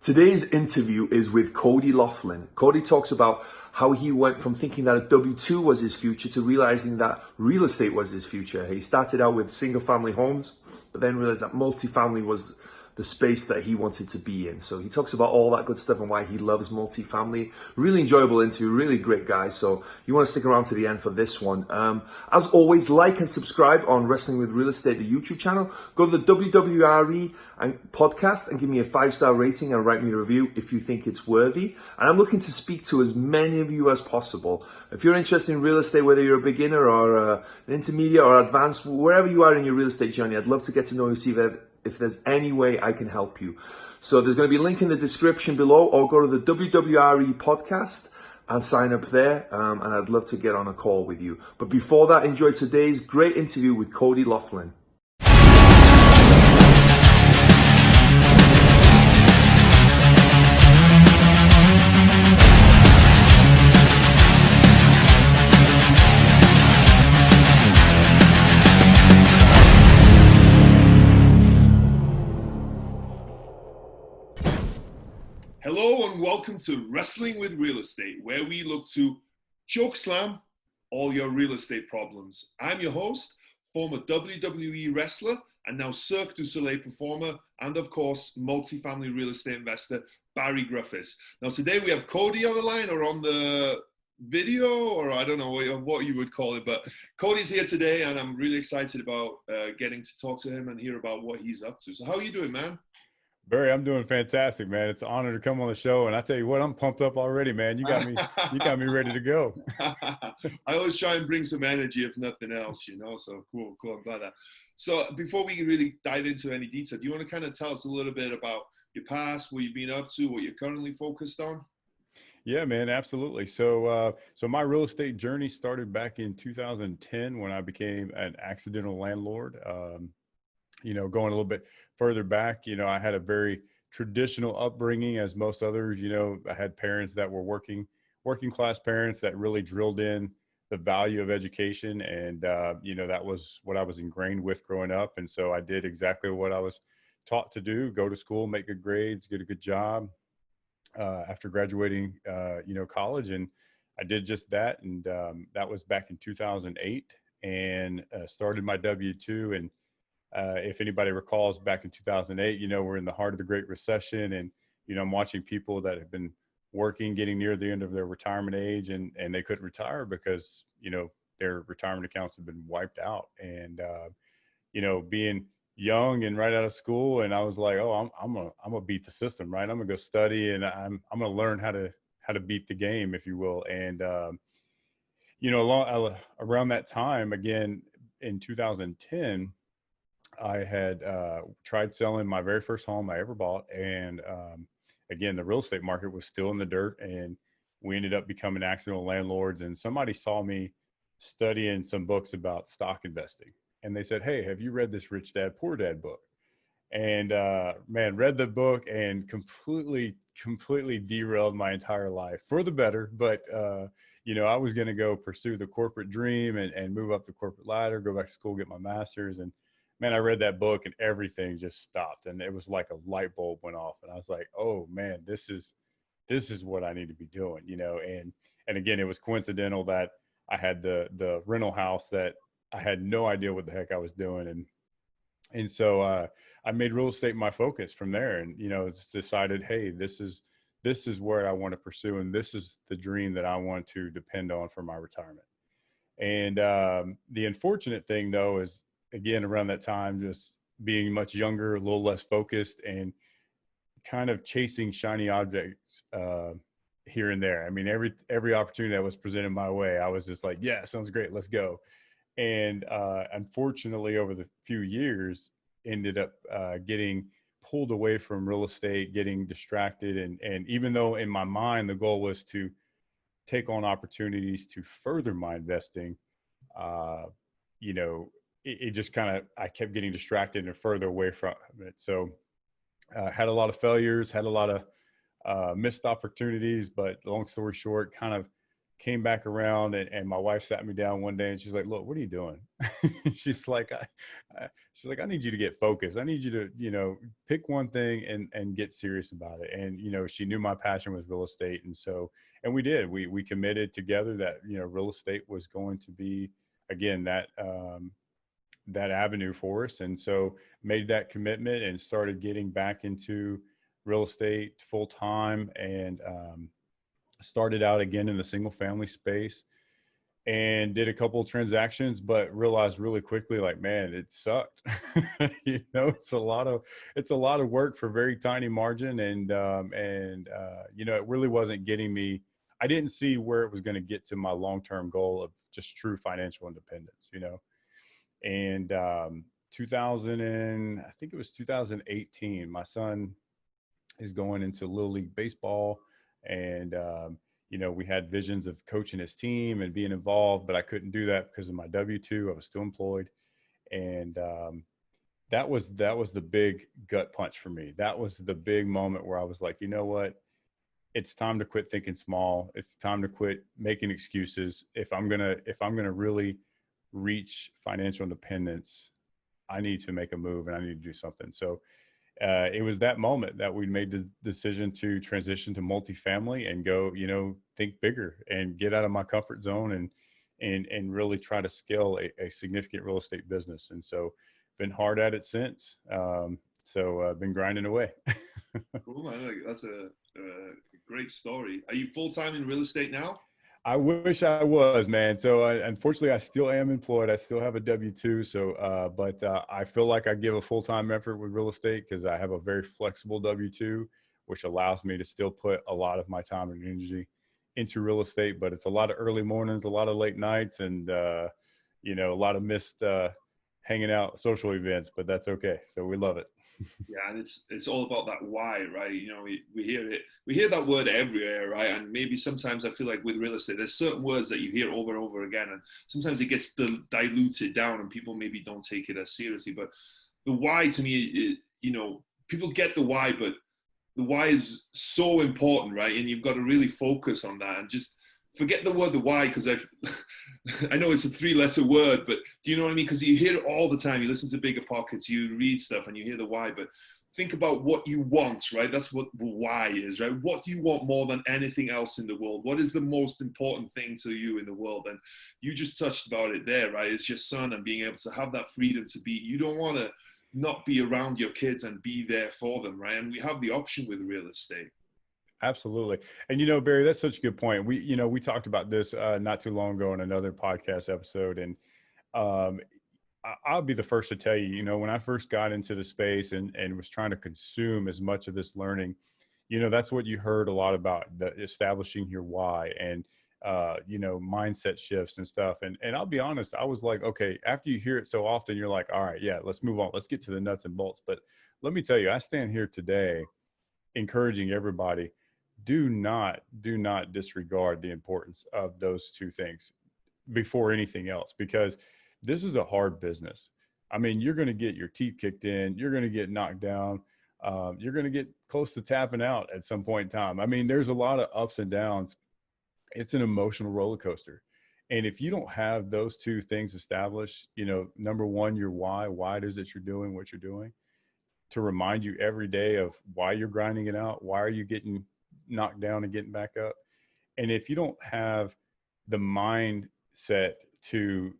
Today's interview is with Cody Laughlin. Cody talks about how he went from thinking that a W-2 was his future to realizing that real estate was his future. He started out with single family homes, but then realized that multifamily was the space that he wanted to be in. So he talks about all that good stuff and why he loves multifamily. Really enjoyable interview, really great guy. So you want to stick around to the end for this one. As always, like and subscribe on Wrestling with Real Estate, the YouTube channel. Go to the WWRE Podcast and give me a 5-star rating and write me a review if you think it's worthy. And I'm looking to speak to as many of you as possible. If you're interested in real estate, whether you're a beginner or an intermediate or advanced, wherever you are in your real estate journey, I'd love to get to know you, see if there's any way I can help you. So there's going to be a link in the description below, or go to the WWRE Podcast and sign up there. And I'd love to get on a call with you. But before that, enjoy today's great interview with Cody Laughlin. Hello and welcome to Wrestling with Real Estate, where we look to chokeslam all your real estate problems. I'm your host, former WWE wrestler and now Cirque du Soleil performer, and of course, multifamily real estate investor, Barri Griffiths. Now today we have Cody on the line, or on the video, or I don't know what you would call it, but Cody's here today and I'm really excited about getting to talk to him and hear about what he's up to. So how are you doing, man? Barry, I'm doing fantastic, man. It's an honor to come on the show, and I tell you what, I'm pumped up already, man. You got me ready to go. I always try and bring some energy, if nothing else,. Cool. I'm glad that. So before we really dive into any detail, do you want to kind of tell us a little bit about your past, what you've been up to, what you're currently focused on? Yeah, man, absolutely. So my real estate journey started back in 2010 when I became an accidental landlord. Going a little bit further back, I had a very traditional upbringing, as most others. I had parents that were working class parents that really drilled in the value of education. And, that was what I was ingrained with growing up. And so I did exactly what I was taught to do: go to school, make good grades, get a good job after graduating, college. And I did just that. And that was back in 2008, and started my W-2. And if anybody recalls, back in 2008, we're in the heart of the Great Recession, and, I'm watching people that have been working, getting near the end of their retirement age, and they couldn't retire because, their retirement accounts have been wiped out. And, being young and right out of school, and I was like, oh, I'm gonna beat the system, right? I'm gonna go study, and I'm gonna learn how to beat the game, if you will. And, around that time, again, in 2010, I had tried selling my very first home I ever bought. And again, the real estate market was still in the dirt, and we ended up becoming accidental landlords. And somebody saw me studying some books about stock investing, and they said, "Hey, have you read this Rich Dad, Poor Dad book?" And man, read the book and completely derailed my entire life for the better. But I was going to go pursue the corporate dream and move up the corporate ladder, go back to school, get my master's. And man, I read that book and everything just stopped, and it was like a light bulb went off, and I was like, "Oh man, this is what I need to be doing," And again, it was coincidental that I had the rental house that I had no idea what the heck I was doing, and so I made real estate my focus from there, and just decided, hey, this is where I want to pursue, and this is the dream that I want to depend on for my retirement. And the unfortunate thing, though, is, again, around that time, just being much younger, a little less focused, and kind of chasing shiny objects here and there. I mean, every opportunity that was presented my way, I was just like, yeah, sounds great, let's go. And unfortunately, over the few years, ended up getting pulled away from real estate, getting distracted. And even though in my mind, the goal was to take on opportunities to further my investing, it just kind of, I kept getting distracted and further away from it. So had a lot of failures, had a lot of missed opportunities, but long story short, kind of came back around, and my wife sat me down one day and she's like, look, what are you doing? She's like, I need you to get focused. I need you to, pick one thing and get serious about it. And, she knew my passion was real estate. And so, and we did, we committed together that, real estate was going to be, again, that avenue for us. And so made that commitment and started getting back into real estate full time, and, started out again in the single family space and did a couple of transactions, but realized really quickly, like, man, it sucked. It's a lot of work for very tiny margin. And it really wasn't getting me. I didn't see where it was going to get to my long-term goal of just true financial independence, and, 2018, my son is going into Little League baseball. And, we had visions of coaching his team and being involved, but I couldn't do that because of my W-2. I was still employed. And that was the big gut punch for me. That was the big moment where I was like, you know what? It's time to quit thinking small. It's time to quit making excuses. If I'm gonna really reach financial independence, I need to make a move and I need to do something. So it was that moment that we made the decision to transition to multifamily and go, think bigger and get out of my comfort zone and really try to scale a significant real estate business. And so been hard at it since. So been grinding away. Cool, man. That's a great story. Are you full-time in real estate now? I wish I was, man. So unfortunately, I still am employed. I still have a W-2. So, but I feel like I give a full-time effort with real estate because I have a very flexible W-2, which allows me to still put a lot of my time and energy into real estate. But it's a lot of early mornings, a lot of late nights, and a lot of missed hanging out social events. But that's okay. So we love it. Yeah, and it's all about that why, right? We hear that word everywhere, right? And maybe sometimes I feel like with real estate, there's certain words that you hear over and over again, and sometimes it gets diluted down, and people maybe don't take it as seriously. But the why, to me, people get the why, but the why is so important, right? And you've got to really focus on that and just forget the word the why, because I know it's a 3-letter word, but do you know what I mean? Because you hear it all the time. You listen to Bigger Pockets, you read stuff, and you hear the why. But think about what you want, right? That's what the why is, right? What do you want more than anything else in the world? What is the most important thing to you in the world? And you just touched about it there, right? It's your son and being able to have that freedom to be. You don't want to not be around your kids and be there for them, right? And we have the option with real estate. Absolutely. And, Barry, that's such a good point. We talked about this not too long ago in another podcast episode. And I'll be the first to tell you, when I first got into the space and was trying to consume as much of this learning, that's what you heard a lot about, the establishing your why and, mindset shifts and stuff. And I'll be honest, I was like, okay, after you hear it so often, you're like, all right, yeah, let's move on. Let's get to the nuts and bolts. But let me tell you, I stand here today encouraging everybody, do not disregard the importance of those two things before anything else, because this is a hard business. I mean, you're going to get your teeth kicked in. You're going to get knocked down. You're going to get close to tapping out at some point in time. I mean, there's a lot of ups and downs. It's an emotional roller coaster. And if you don't have those two things established, number one, your why it is that you're doing what you're doing, to remind you every day of why you're grinding it out. Why are you getting knocked down and getting back up? And if you don't have the mindset to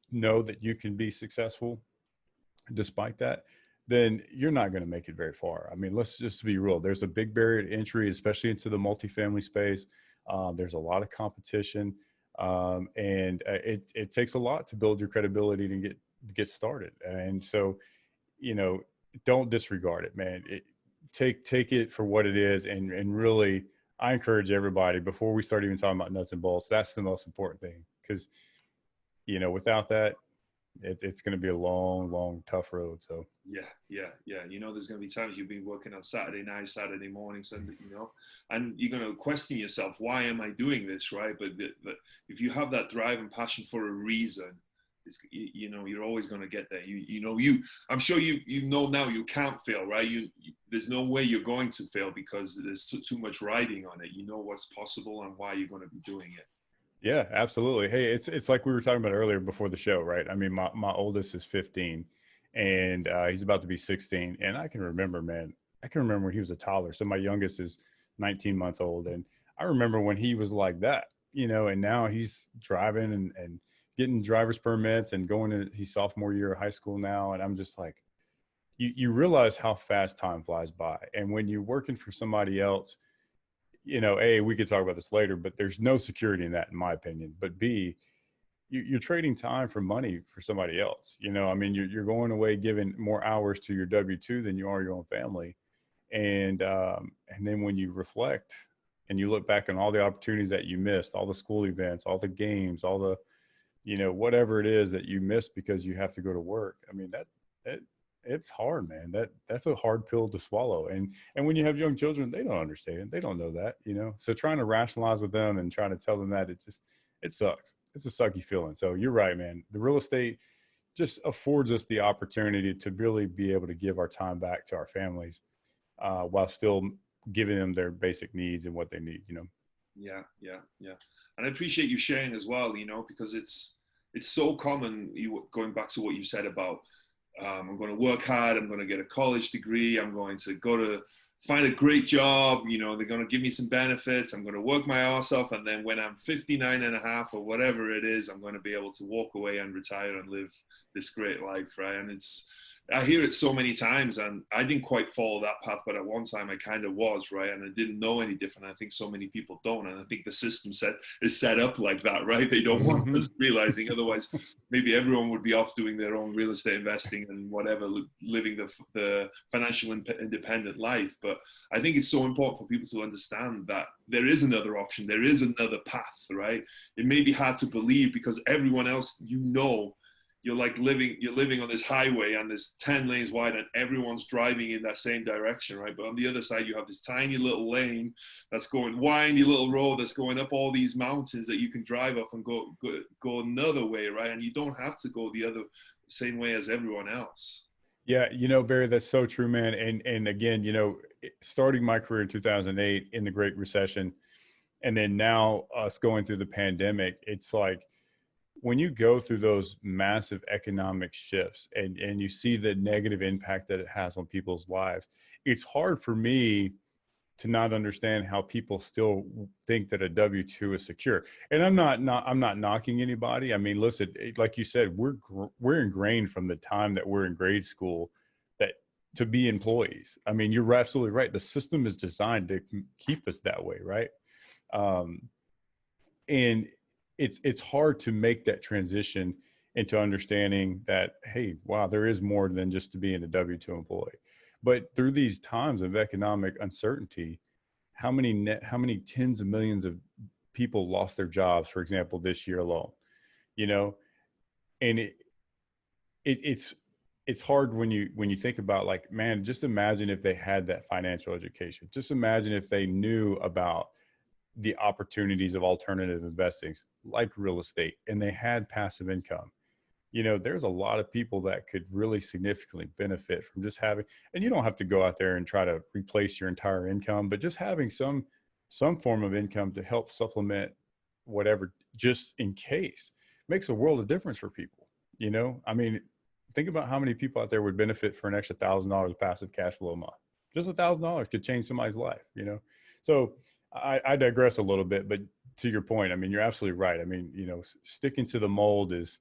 know that you can be successful despite that, then you're not going to make it very far. I mean, let's just be real. There's a big barrier to entry, especially into the multifamily space. There's a lot of competition, and it takes a lot to build your credibility to get started. And so, don't disregard it, man. Take it for what it is. And really, I encourage everybody, before we start even talking about nuts and bolts, that's the most important thing. Because, without that, it's going to be a long, tough road. So yeah. There's going to be times you've been working on Saturday night, Saturday morning, Sunday, and you're going to question yourself, why am I doing this, right? But if you have that drive and passion for a reason, it's, you're always going to get there. I'm sure you know now you can't fail, right? There's no way you're going to fail because there's too much riding on it. You know what's possible and why you're going to be doing it. Yeah, absolutely. Hey, it's like we were talking about earlier before the show, right? I mean, my oldest is 15 and he's about to be 16. And I can remember, man, I can remember when he was a toddler. So my youngest is 19 months old. And I remember when he was like that, and now he's driving and getting driver's permits and going to, he's sophomore year of high school now. And I'm just like, you realize how fast time flies by. And when you're working for somebody else, A, we could talk about this later, but there's no security in that, in my opinion. But B, you're trading time for money for somebody else. I mean, you're going away giving more hours to your W-2 than you are your own family. And then when you reflect and you look back on all the opportunities that you missed, all the school events, all the games, all the, whatever it is that you missed because you have to go to work. I mean, that it's hard, man. That's a hard pill to swallow. And when you have young children, they don't understand. They don't know that, So trying to rationalize with them and trying to tell them that it sucks. It's a sucky feeling. So you're right, man. The real estate just affords us the opportunity to really be able to give our time back to our families while still giving them their basic needs and what they need, Yeah. And I appreciate you sharing as well, because it's so common. You going back to what you said about I'm going to work hard. I'm going to get a college degree. I'm going to go to find a great job. They're going to give me some benefits. I'm going to work my ass off. And then when I'm 59 and a half or whatever it is, I'm going to be able to walk away and retire and live this great life, right? And I hear it so many times, and I didn't quite follow that path, but at one time I kind of was, right? And I didn't know any different. I think so many people don't, and I think the system is set up like that, right? They don't want us realizing. Otherwise, maybe everyone would be off doing their own real estate investing and whatever, living the financial independent life. But I think it's so important for people to understand that there is another option. There is another path, right? It may be hard to believe because everyone else, you're living on this highway and there's 10 lanes wide and everyone's driving in that same direction, right? But on the other side, you have this tiny little lane that's going, windy little road that's going up all these mountains that you can drive up and go another way, right? And you don't have to go the same way as everyone else. Yeah, Barry, that's so true, man. And again, starting my career in 2008 in the Great Recession, and then now us going through the pandemic, it's like, when you go through those massive economic shifts and you see the negative impact that it has on people's lives, it's hard for me to not understand how people still think that a W-2 is secure. And I'm not knocking anybody. I mean, listen, like you said, we're ingrained from the time that we're in grade school that to be employees. I mean, you're absolutely right. The system is designed to keep us that way, right? And it's hard to make that transition into understanding that, hey, wow, there is more than just to being a W-2 employee. But through these times of economic uncertainty, how many tens of millions of people lost their jobs, for example, this year alone, and it's hard when you think about, like, man, just imagine if they had that financial education. Just imagine if they knew about the opportunities of alternative investing like real estate and they had passive income. There's a lot of people that could really significantly benefit from just having, and you don't have to go out there and try to replace your entire income, but just having some form of income to help supplement whatever, just in case, makes a world of difference for people. I mean, think about how many people out there would benefit for an extra $1,000 of passive cash flow a month. Just $1,000 could change somebody's life, So I digress a little bit, but to your point, I mean, you're absolutely right. I mean, sticking to the mold is,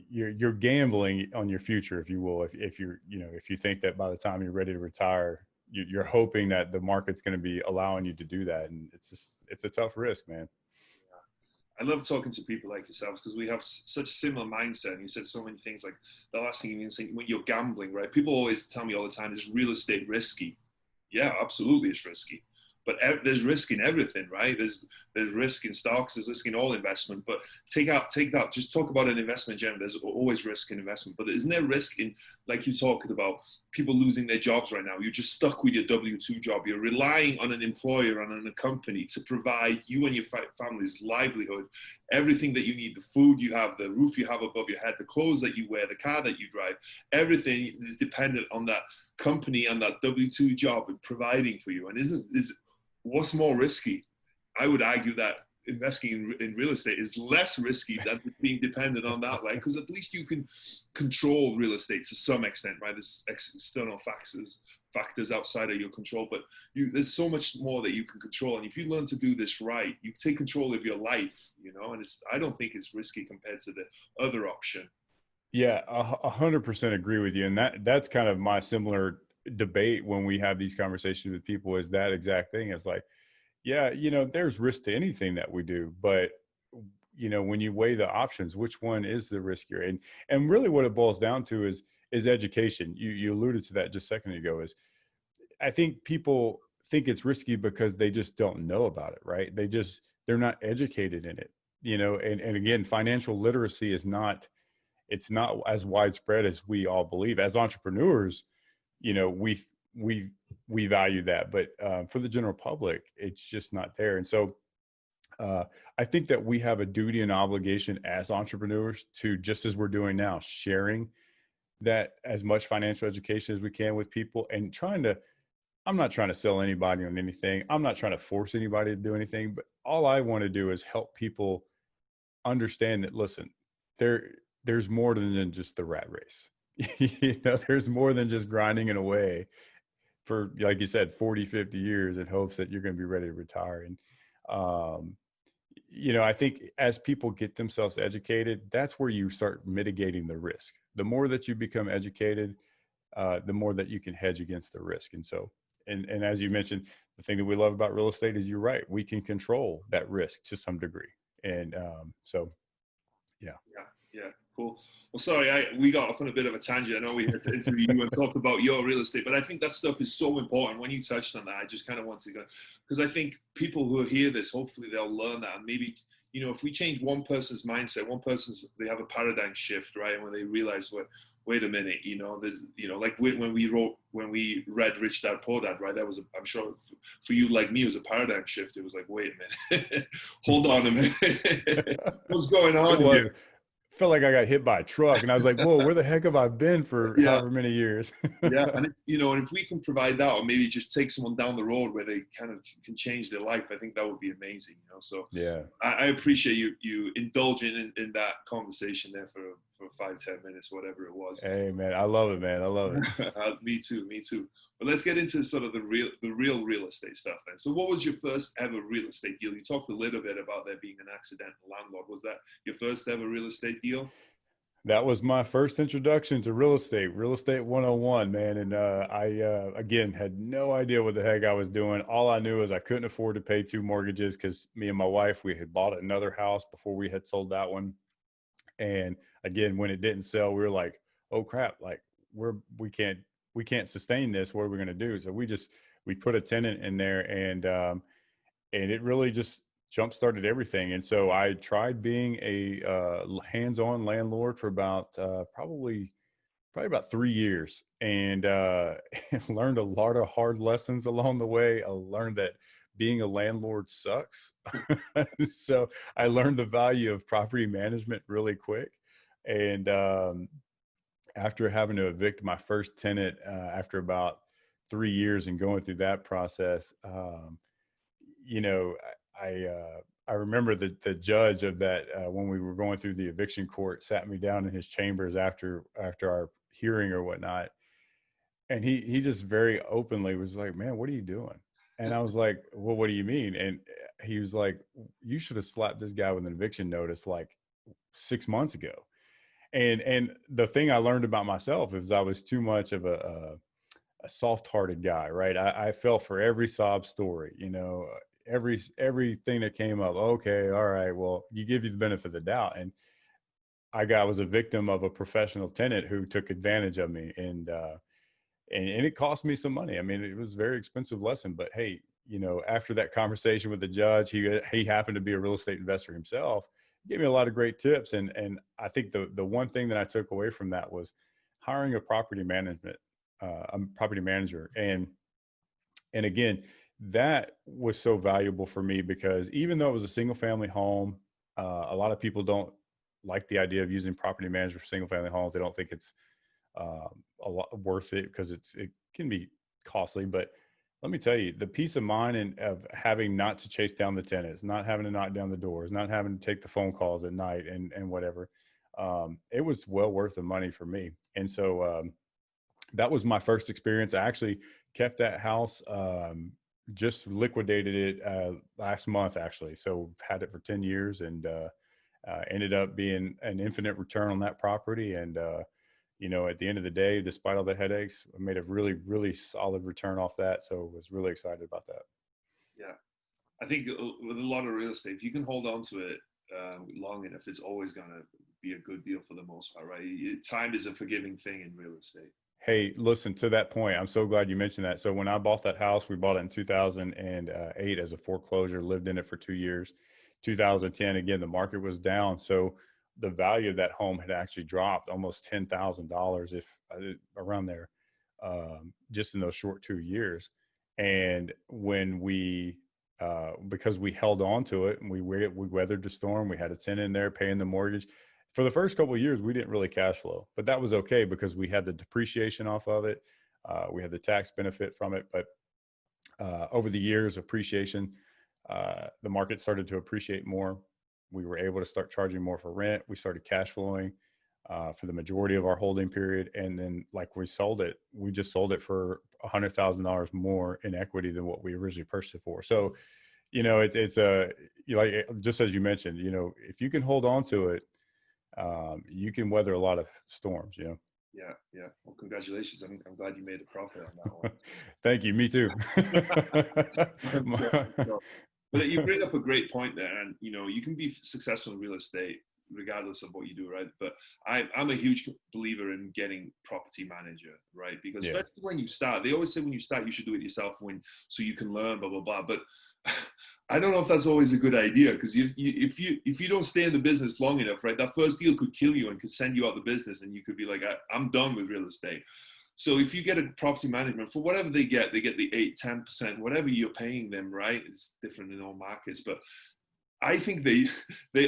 you're gambling on your future, if you will. If you think that by the time you're ready to retire, you're hoping that the market's going to be allowing you to do that. And it's a tough risk, man. I love talking to people like yourselves because we have such a similar mindset. And you said so many things, like the last thing you mean when you're gambling, right? People always tell me all the time, is real estate risky? Yeah, absolutely, it's risky. But there's risk in everything, right? There's risk in stocks, there's risk in all investment. But take that. Just talk about an investment in general. There's always risk in investment. But isn't there risk in, like you talked about, people losing their jobs right now? You're just stuck with your W-2 job. You're relying on an employer and on a company to provide you and your family's livelihood, everything that you need, the food you have, the roof you have above your head, the clothes that you wear, the car that you drive. Everything is dependent on that company and that W-2 job providing for you. And what's more risky? I would argue that investing in real estate is less risky than being dependent on that, right? Because at least you can control real estate to some extent, right? There's external factors outside of your control, but there's so much more that you can control. And if you learn to do this right, you take control of your life, and I don't think it's risky compared to the other option. Yeah, 100% agree with you. And that's kind of my similar debate when we have these conversations with people, is that exact thing. It's like, yeah, there's risk to anything that we do, but when you weigh the options, which one is the riskier? And really what it boils down to is education. You alluded to that just a second ago. Is I think people think it's risky because they just don't know about it, right? They're not educated in it, and again, financial literacy it's not as widespread as we all believe. As entrepreneurs, we value that, but for the general public, it's just not there. And so I think that we have a duty and obligation as entrepreneurs to, just as we're doing now, sharing that as much financial education as we can with people, and I'm not trying to sell anybody on anything. I'm not trying to force anybody to do anything, but all I want to do is help people understand that, listen, there's more than just the rat race. There's more than just grinding it away for, like you said, 40, 50 years in hopes that you're going to be ready to retire. And, I think as people get themselves educated, that's where you start mitigating the risk. The more that you become educated, the more that you can hedge against the risk. And so, and as you mentioned, the thing that we love about real estate is, you're right, we can control that risk to some degree. And so, yeah. Yeah, cool. Well, sorry, we got off on a bit of a tangent. I know we had to interview you and talk about your real estate, but I think that stuff is so important. When you touched on that, I just kind of want to go, because I think people who hear this, hopefully they'll learn that. And maybe, if we change one person's mindset, they have a paradigm shift, right? And when they realize, wait a minute, there's, like when we read Rich Dad Poor Dad, right? That was, I'm sure for you, like me, it was a paradigm shift. It was like, wait a minute, hold on a minute, what's going on here? Felt like I got hit by a truck, and I was like, whoa, where the heck have I been for however many years? Yeah. And and if we can provide that, or maybe just take someone down the road where they kind of can change their life, I think that would be amazing. So yeah, I appreciate you indulging in that conversation there for 5-10 minutes, whatever it was. Hey man, I love it, man. I love it. Me too. But let's get into sort of the real estate stuff then. So what was your first ever real estate deal? You talked a little bit about there being an accidental landlord. Was that your first ever real estate deal? That was my first introduction to real estate 101, man. And I, again, had no idea what the heck I was doing. All I knew is I couldn't afford to pay 2 mortgages, because me and my wife, we had bought another house before we had sold that one. And again, when it didn't sell, we were like, oh crap, like we can't sustain this. What are we going to do? So we put a tenant in there, and it really just jump-started everything. And so I tried being a hands-on landlord for about probably about 3 years, and learned a lot of hard lessons along the way. I learned that being a landlord sucks. So I learned the value of property management really quick. And after having to evict my first tenant after about 3 years and going through that process, I remember the judge of that when we were going through the eviction court sat me down in his chambers after our hearing or whatnot, and he just very openly was like, "Man, what are you doing?" And I was like, "Well, what do you mean?" And he was like, "You should have slapped this guy with an eviction notice like 6 months ago." And the thing I learned about myself is I was too much of a soft-hearted guy, right? I fell for every sob story, everything that came up. Okay, all right, well, you give you the benefit of the doubt. And I was a victim of a professional tenant who took advantage of me, and it cost me some money. I mean, it was a very expensive lesson, but hey, after that conversation with the judge, he happened to be a real estate investor himself, gave me a lot of great tips. And I think the one thing that I took away from that was hiring a property manager. And again, that was so valuable for me, because even though it was a single family home, a lot of people don't like the idea of using property management for single family homes. They don't think it's a lot worth it, because it can be costly. But Let me tell you, the peace of mind of having not to chase down the tenants, not having to knock down the doors, not having to take the phone calls at night and whatever, it was well worth the money for me. And so that was my first experience. I actually kept that house, just liquidated it last month, actually. So had it for 10 years and ended up being an infinite return on that property. And, at the end of the day, despite all the headaches, I made a really, really solid return off that. So I was really excited about that. Yeah. I think with a lot of real estate, if you can hold on to it long enough, it's always going to be a good deal for the most part, right? Time is a forgiving thing in real estate. Hey, listen, to that point, I'm so glad you mentioned that. So when I bought that house, we bought it in 2008 as a foreclosure, lived in it for 2 years. 2010, again, the market was down. So the value of that home had actually dropped almost $10,000, if around there, just in those short 2 years. And when because we held on to it and we weathered the storm, we had a tenant in there paying the mortgage. For the first couple of years, we didn't really cash flow, but that was okay because we had the depreciation off of it. We had the tax benefit from it. But over the years, appreciation, the market started to appreciate more. We were able to start charging more for rent. We started cash flowing for the majority of our holding period. And then we just sold it for $100,000 more in equity than what we originally purchased it for. So, just as you mentioned, if you can hold on to it, you can weather a lot of storms, Yeah. Well, congratulations. I'm glad you made a profit on that one. Thank you. Me too. But you bring up a great point there, and you can be successful in real estate regardless of what you do, right? But I'm a huge believer in getting property manager, right? Because especially when you start, they always say when you start you should do it yourself so you can learn, blah blah blah. But I don't know if that's always a good idea, because if you don't stay in the business long enough, right, that first deal could kill you and could send you out the business, and you could be like, I'm done with real estate. So if you get a property management for whatever they get the 8-10%, whatever you're paying them, right? It's different in all markets, but I think they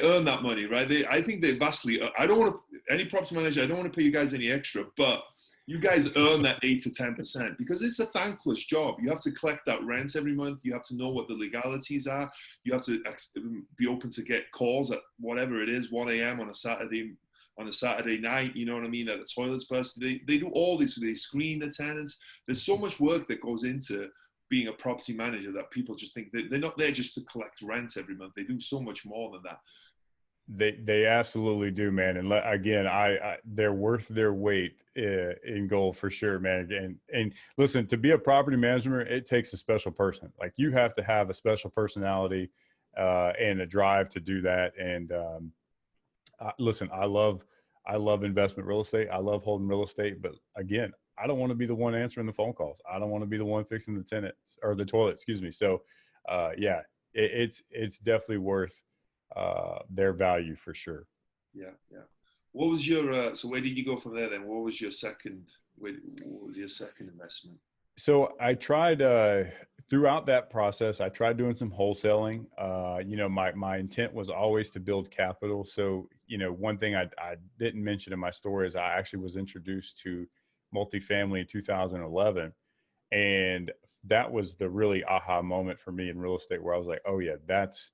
earn that money, right? I think they vastly. I don't want to, any property manager, I don't want to pay you guys any extra, but you guys earn that 8 to 10% because it's a thankless job. You have to collect that rent every month. You have to know what the legalities are. You have to be open to get calls at whatever it is, 1 a.m. on a Saturday night, you know what I mean, that the toilet's busted. They do all this. They screen the tenants. There's so much work that goes into being a property manager that people just think they're not there just to collect rent every month. They do so much more than that. They absolutely do, man. And again, they're worth their weight in gold for sure, man. And listen, to be a property manager, it takes a special person. Like, you have to have a special personality and a drive to do that. And listen, I love investment real estate. I love holding real estate, but again, I don't want to be the one answering the phone calls. I don't want to be the one fixing the tenants or the toilet, excuse me. So, it's definitely worth their value for sure. Yeah. What was your so where did you go from there then? What was your second investment? So I tried throughout that process, I tried doing some wholesaling. My intent was always to build capital. So, one thing I didn't mention in my story is I actually was introduced to multifamily in 2011. And that was the really aha moment for me in real estate, where I was like, oh yeah, that's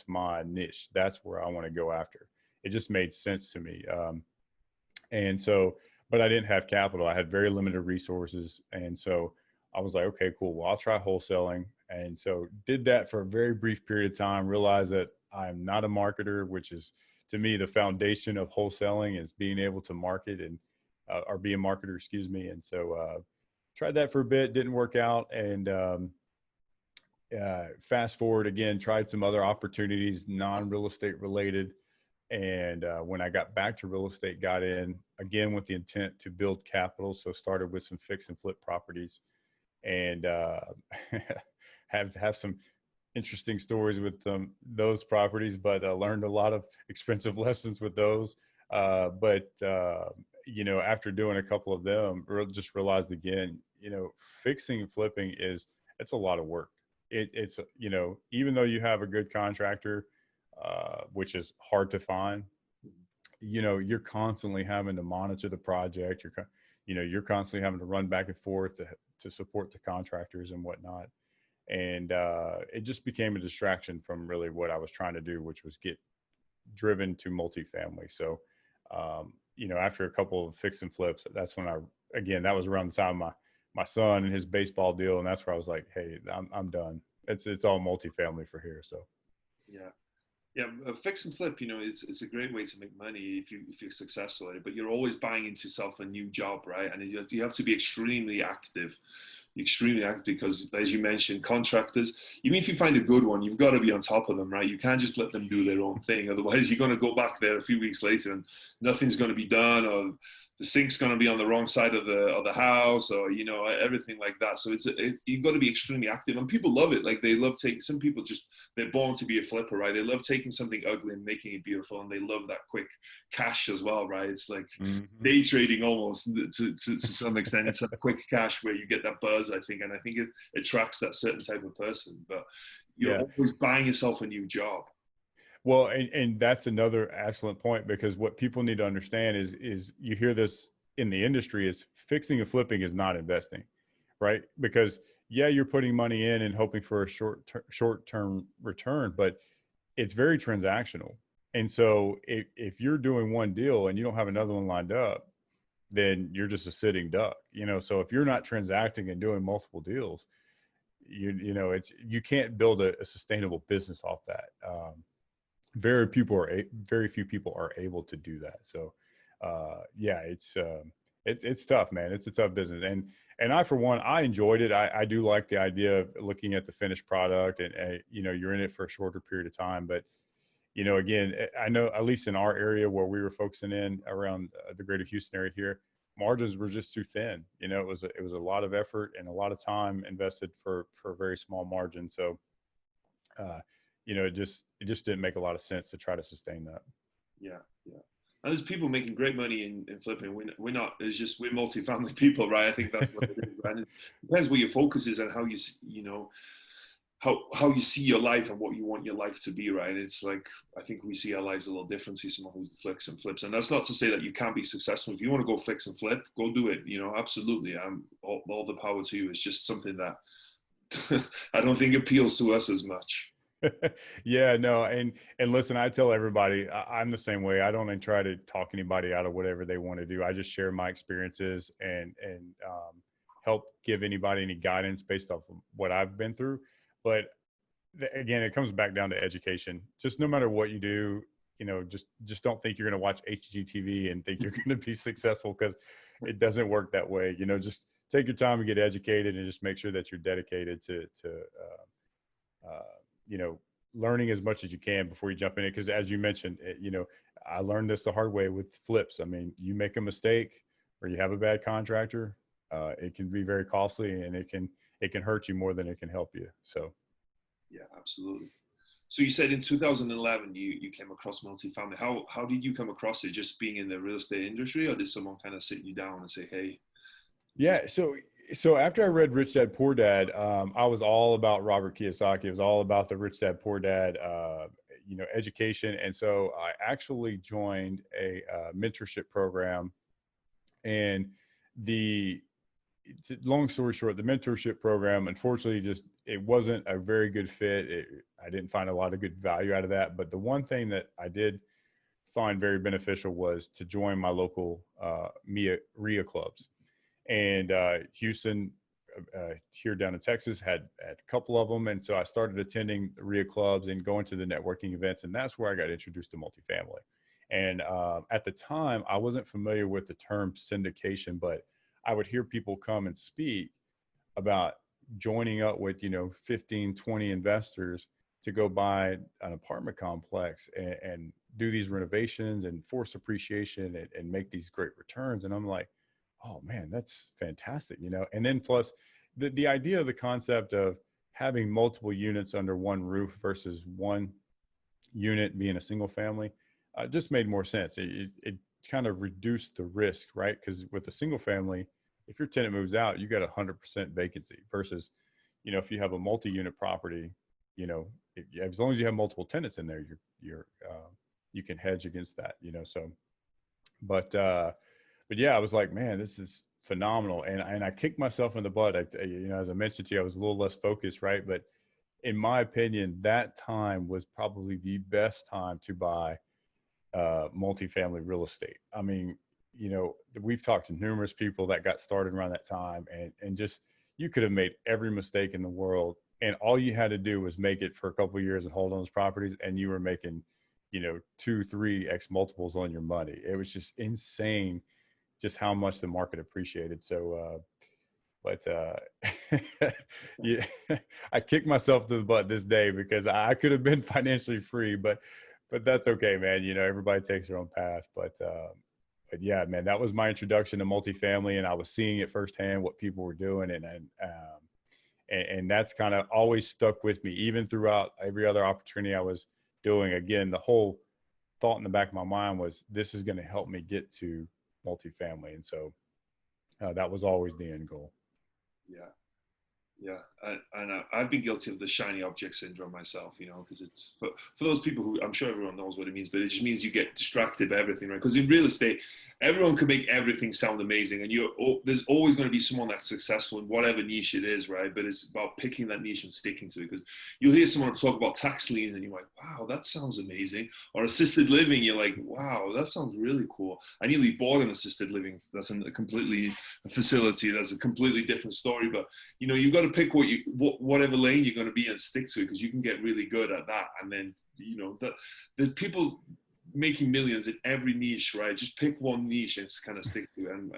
my niche. That's where I want to go after. It just made sense to me. And so, but I didn't have capital. I had very limited resources. And so I was like, okay, cool. Well, I'll try wholesaling. And so did that for a very brief period of time, realized that I'm not a marketer, which is, to me, the foundation of wholesaling is being able to market and, or be a marketer, excuse me. And so, tried that for a bit, didn't work out. And fast forward again, tried some other opportunities, non-real estate related. And when I got back to real estate, got in again with the intent to build capital. So started with some fix and flip properties, and have some interesting stories with those properties, but I learned a lot of expensive lessons with those. After doing a couple of them, just realized again, fixing and flipping it's a lot of work. It's even though you have a good contractor, which is hard to find, you're constantly having to monitor the project. You're constantly having to run back and forth to support the contractors and whatnot. And it just became a distraction from really what I was trying to do, which was get driven to multifamily. So, after a couple of fix and flips, that's when that was around the time of my son and his baseball deal. And that's where I was like, hey, I'm done. It's all multifamily for here. So, yeah. Yeah, fix and flip, it's a great way to make money if you're successful at it, but you're always buying into yourself a new job, right? And you have to be extremely active because, as you mentioned, contractors, even if you find a good one, you've got to be on top of them, right? You can't just let them do their own thing. Otherwise, you're going to go back there a few weeks later and nothing's going to be done, or the sink's going to be on the wrong side of the house, or everything like that. So you've got to be extremely active, and people love it. Like, they love some people they're born to be a flipper, right? They love taking something ugly and making it beautiful, and they love that quick cash as well, right? It's like day trading almost to some extent. It's a quick cash where you get that buzz, I think, and I think it attracts that certain type of person. But you're always buying yourself a new job. Well, and that's another excellent point, because what people need to understand is you hear this in the industry, is fixing and flipping is not investing, right? Because you're putting money in and hoping for a short-term return, but it's very transactional. And so if you're doing one deal and you don't have another one lined up, then you're just a sitting duck, So if you're not transacting and doing multiple deals, you can't build a sustainable business off that. Very few people are able to do that. So, it's tough, man. It's a tough business. And I, for one, I enjoyed it. I do like the idea of looking at the finished product and, you're in it for a shorter period of time. But, again, I know at least in our area where we were focusing in around the greater Houston area here, margins were just too thin. It was a lot of effort and a lot of time invested for a very small margin. So, it just didn't make a lot of sense to try to sustain that. Yeah. And there's people making great money in flipping. We're not. It's just we're multifamily people, right? I think that's what it is. Right? It depends where your focus is and how how you see your life and what you want your life to be, right? It's like, I think we see our lives a little different. See someone who flicks and flips, and that's not to say that you can't be successful. If you want to go fix and flip, go do it. Absolutely. All the power to you. It's just something that I don't think appeals to us as much. Yeah, no. And listen, I tell everybody, I'm the same way. I don't try to talk anybody out of whatever they want to do. I just share my experiences and help give anybody any guidance based off of what I've been through. But again, it comes back down to education. Just no matter what you do, just don't think you're going to watch HGTV and think you're going to be successful, because it doesn't work that way. Just take your time and get educated, and just make sure that you're dedicated to learning as much as you can before you jump in it. Because as you mentioned, I learned this the hard way with flips. I mean, you make a mistake or you have a bad contractor, it can be very costly, and it can hurt you more than it can help you. So. Yeah, absolutely. So you said in 2011, you came across multifamily. How did you come across it? Just being in the real estate industry, or did someone kind of sit you down and say, hey? Yeah. So after I read Rich Dad Poor Dad, I was all about Robert Kiyosaki. It was all about the Rich Dad Poor Dad, education. And so I actually joined a mentorship program. And long story short, the mentorship program, unfortunately, it wasn't a very good fit. I didn't find a lot of good value out of that. But the one thing that I did find very beneficial was to join my local REIA clubs. And Houston, here down in Texas, had a couple of them. And so I started attending the REIA clubs and going to the networking events. And that's where I got introduced to multifamily. And at the time, I wasn't familiar with the term syndication, but I would hear people come and speak about joining up with, 15, 20 investors to go buy an apartment complex and do these renovations and force appreciation and make these great returns. And I'm like, oh man, that's fantastic. And then plus the idea of the concept of having multiple units under one roof versus one unit being a single family just made more sense. It kind of reduced the risk, right? Because with a single family, if your tenant moves out, you got 100% vacancy versus, if you have a multi-unit property, as long as you have multiple tenants in there, you can hedge against that, so, but yeah, I was like, man, this is phenomenal. And I kicked myself in the butt. As I mentioned to you, I was a little less focused, right? But in my opinion, that time was probably the best time to buy multifamily real estate. I mean, we've talked to numerous people that got started around that time, and just, you could have made every mistake in the world, and all you had to do was make it for a couple of years and hold on those properties, and you were making, 2-3x multiples on your money. It was just insane just how much the market appreciated. So, yeah, I kicked myself to the butt this day because I could have been financially free, but that's okay, man. Everybody takes their own path, but yeah, man, that was my introduction to multifamily, and I was seeing it firsthand what people were doing, and that's kind of always stuck with me, even throughout every other opportunity I was doing. Again, the whole thought in the back of my mind was, this is going to help me get to multifamily, and so that was always the end goal. Yeah, and I've been guilty of the shiny object syndrome myself, because it's for those people who, I'm sure everyone knows what it means, but it just means you get distracted by everything, right? Because in real estate, everyone can make everything sound amazing, and there's always going to be someone that's successful in whatever niche it is, right? But it's about picking that niche and sticking to it, because you'll hear someone talk about tax liens and you're like, wow, that sounds amazing. Or assisted living, you're like, wow, that sounds really cool. I nearly bought an assisted living. That's a facility. That's a completely different story. But you've got to pick whatever lane you're going to be and stick to it, because you can get really good at that. And then there's people making millions in every niche, right? Just pick one niche and kind of stick to it. And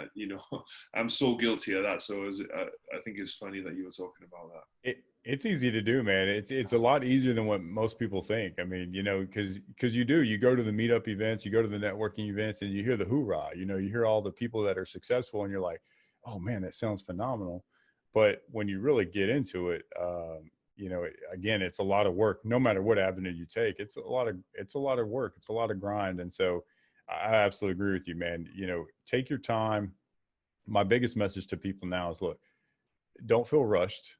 I'm so guilty of that. So I think it's funny that you were talking about that. It's easy to do, man. It's a lot easier than what most people think. I mean, because you go to the meetup events, you go to the networking events, and you hear the hoorah. You hear all the people that are successful, and you're like, oh man, that sounds phenomenal. But when you really get into it, again, it's a lot of work. No matter what avenue you take, it's a lot of work. It's a lot of grind. And so I absolutely agree with you, man. Take your time. My biggest message to people now is, look, don't feel rushed.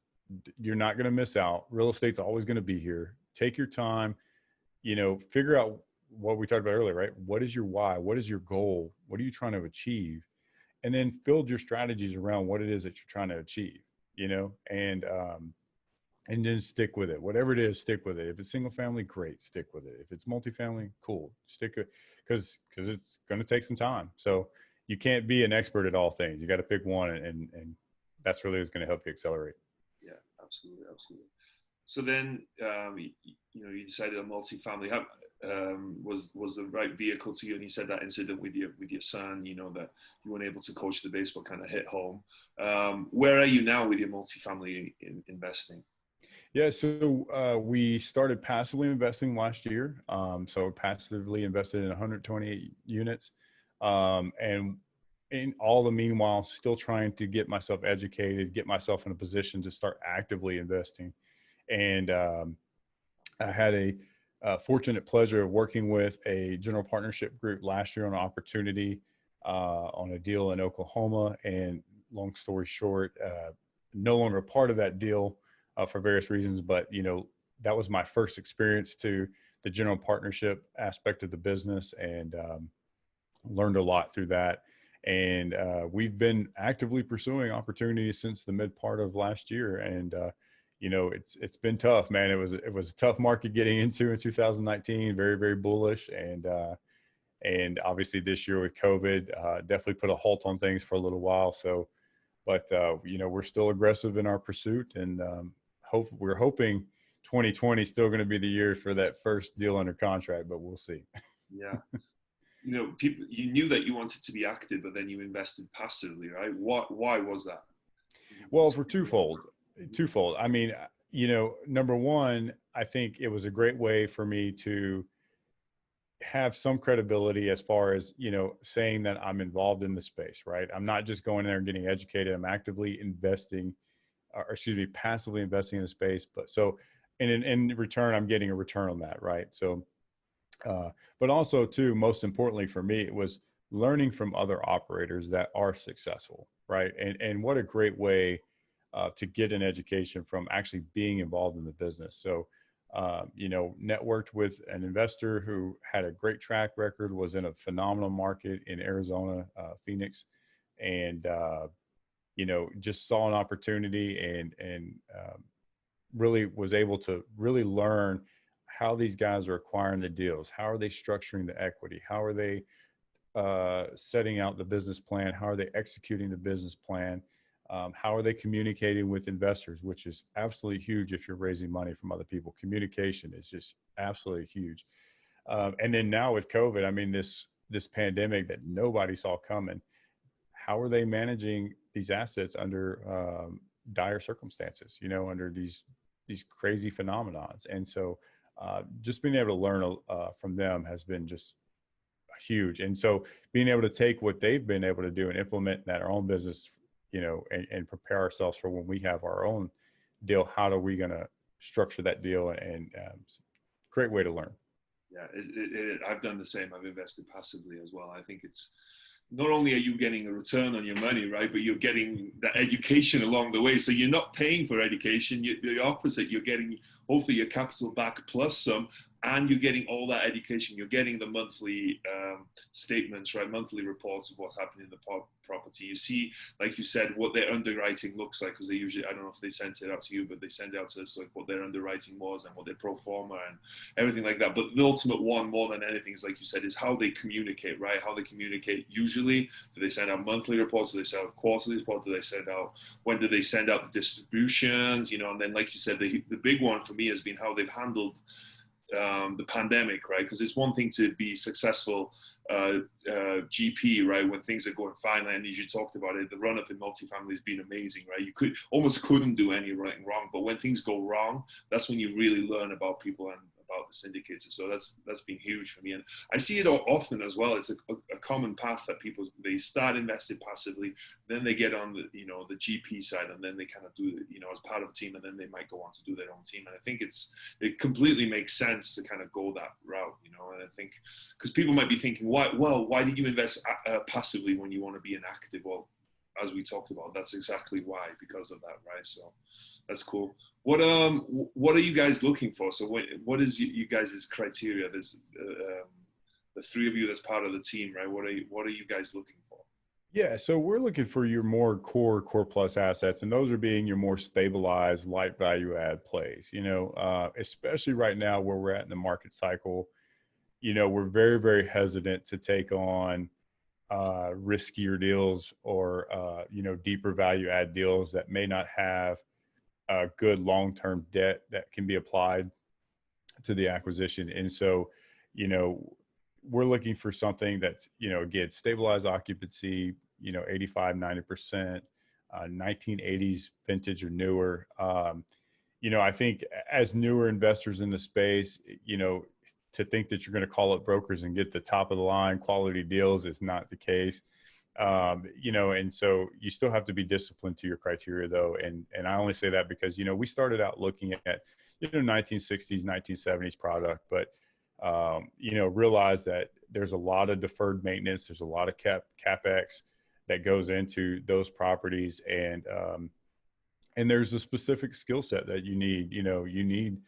You're not going to miss out. Real estate's always going to be here. Take your time, figure out what we talked about earlier, right? What is your why? What is your goal? What are you trying to achieve? And then build your strategies around what it is that you're trying to achieve, and then stick with it. Whatever it is, stick with it. If it's single family, great, stick with it. If it's multifamily, cool, stick it, because it's going to take some time. So you can't be an expert at all things. You got to pick one, and that's really what's going to help you accelerate. Yeah, absolutely. So then, you decided a multifamily was the right vehicle to you, and you said that incident with your son, that you weren't able to coach the baseball kind of hit home. Where are you now with your multifamily investing? Yeah, so we started passively investing last year. So passively invested in 128 units, and in all the meanwhile, still trying to get myself educated, get myself in a position to start actively investing. And I had a fortunate pleasure of working with a general partnership group last year on an opportunity on a deal in Oklahoma. And long story short, no longer a part of that deal for various reasons. But, that was my first experience to the general partnership aspect of the business, and learned a lot through that. And we've been actively pursuing opportunities since the mid part of last year. And it's been tough, man. It was a tough market getting into in 2019, very, very bullish. And obviously this year with COVID, definitely put a halt on things for a little while. So, but we're still aggressive in our pursuit, and we're hoping 2020 is still going to be the year for that first deal under contract, but we'll see. Yeah. You knew that you wanted to be active, but then you invested passively, right? Why was that? Well, for twofold. I mean, number one, I think it was a great way for me to have some credibility as far as, saying that I'm involved in the space, right? I'm not just going there and getting educated. I'm actively investing, passively investing in the space. But so, and in return, I'm getting a return on that, right? So, but also too, most importantly for me, it was learning from other operators that are successful, right? And what a great way to get an education from actually being involved in the business. So, networked with an investor who had a great track record, was in a phenomenal market in Arizona, Phoenix, and just saw an opportunity and really was able to really learn how these guys are acquiring the deals. How are they structuring the equity? How are they setting out the business plan? How are they executing the business plan? How are they communicating with investors, which is absolutely huge if you're raising money from other people. Communication is just absolutely huge. And then now with COVID, I mean, this pandemic that nobody saw coming, how are they managing these assets under dire circumstances, under these crazy phenomenons? And so just being able to learn from them has been just huge. And so being able to take what they've been able to do and implement that in our own business, and prepare ourselves for when we have our own deal, how are we going to structure that deal? And great way to learn. Yeah, I've done the same. I've invested passively as well. I think it's not only are you getting a return on your money, right, but you're getting that education along the way. So you're not paying for education. The opposite. You're getting hopefully your capital back plus some, and you're getting all that education. You're getting the monthly statements, right, monthly reports of what's happening in the property. You see, like you said, what their underwriting looks like, because they usually, I don't know if they sent it out to you, but they send it out to us, like what their underwriting was and what their pro forma and everything like that. But the ultimate one, more than anything, is like you said, is how they communicate, right? How they communicate usually. Do they send out monthly reports? Do they send out quarterly reports? Do they send out, when do they send out the distributions? And then, like you said, the big one for me has been how they've handled the pandemic, right? Because it's one thing to be successful GP, right, when things are going fine, and as you talked about it, the run up in multifamily has been amazing, right? You couldn't do anything wrong, but when things go wrong, that's when you really learn about people and about the syndicators. So that's been huge for me, and I see it often as well. It's a common path that people, they start investing passively, then they get on the the GP side, and then they kind of do as part of a team, and then they might go on to do their own team. And I think it completely makes sense to kind of go that route, and I think because people might be thinking, why did you invest passively when you want to be an active? Well, as we talked about, that's exactly why, because of that, right? So that's cool. What are you guys looking for? So what is you guys' criteria? There's the three of you that's part of the team, right? What are you guys looking for? Yeah, so we're looking for your more core plus assets, and those are being your more stabilized, light value add plays. Especially right now where we're at in the market cycle, we're very, very hesitant to take on riskier deals or deeper value add deals that may not have a good long-term debt that can be applied to the acquisition. And so, we're looking for something that's, again, stabilized occupancy, 85, 90%, 1980s vintage or newer. I think as newer investors in the space, to think that you're going to call up brokers and get the top of the line quality deals is not the case. And so you still have to be disciplined to your criteria though. And I only say that because, we started out looking at, 1960s, 1970s product, but, realize that there's a lot of deferred maintenance. There's a lot of CapEx that goes into those properties. And there's a specific skill set that you need. You need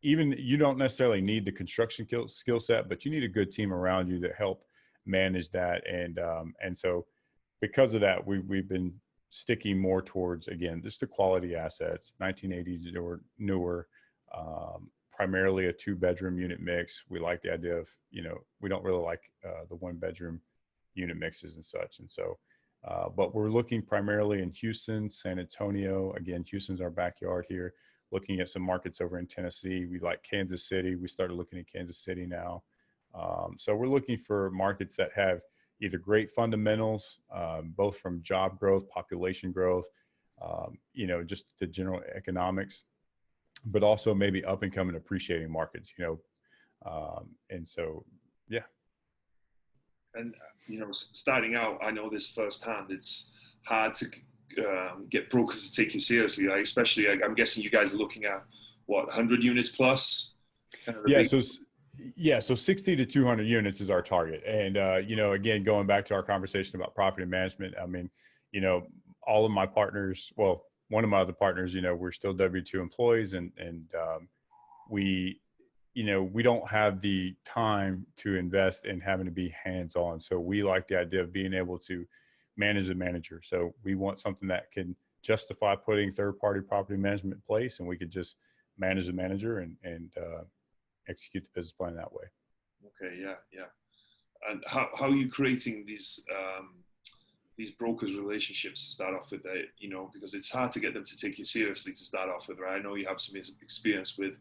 you don't necessarily need the construction skill set, but you need a good team around you that help manage that. And so because of that, we've been sticking more towards, again, just the quality assets, 1980s or newer, primarily a 2-bedroom unit mix. We like the idea of, we don't really like the 1-bedroom unit mixes and such. And so, but we're looking primarily in Houston, San Antonio. Again, Houston's our backyard here. Looking at some markets over in Tennessee. We like Kansas City. We started looking at Kansas City now. So we're looking for markets that have either great fundamentals, both from job growth, population growth, just the general economics, but also maybe up and coming appreciating markets, and so, yeah. And, starting out, I know this firsthand, it's hard to get brokers to take you seriously, like, especially, I'm guessing you guys are looking at 100 units plus? So 60 to 200 units is our target. And, again, going back to our conversation about property management, I mean, all of my partners, well, one of my other partners, we're still W-2 employees, and we we don't have the time to invest in having to be hands-on. So we like the idea of being able to manage the manager. So we want something that can justify putting third-party property management in place, and we could just manage the manager and execute the business plan that way. Okay, yeah. And how are you creating these brokers relationships to start off with? Because it's hard to get them to take you seriously to start off with, right? I know you have some experience with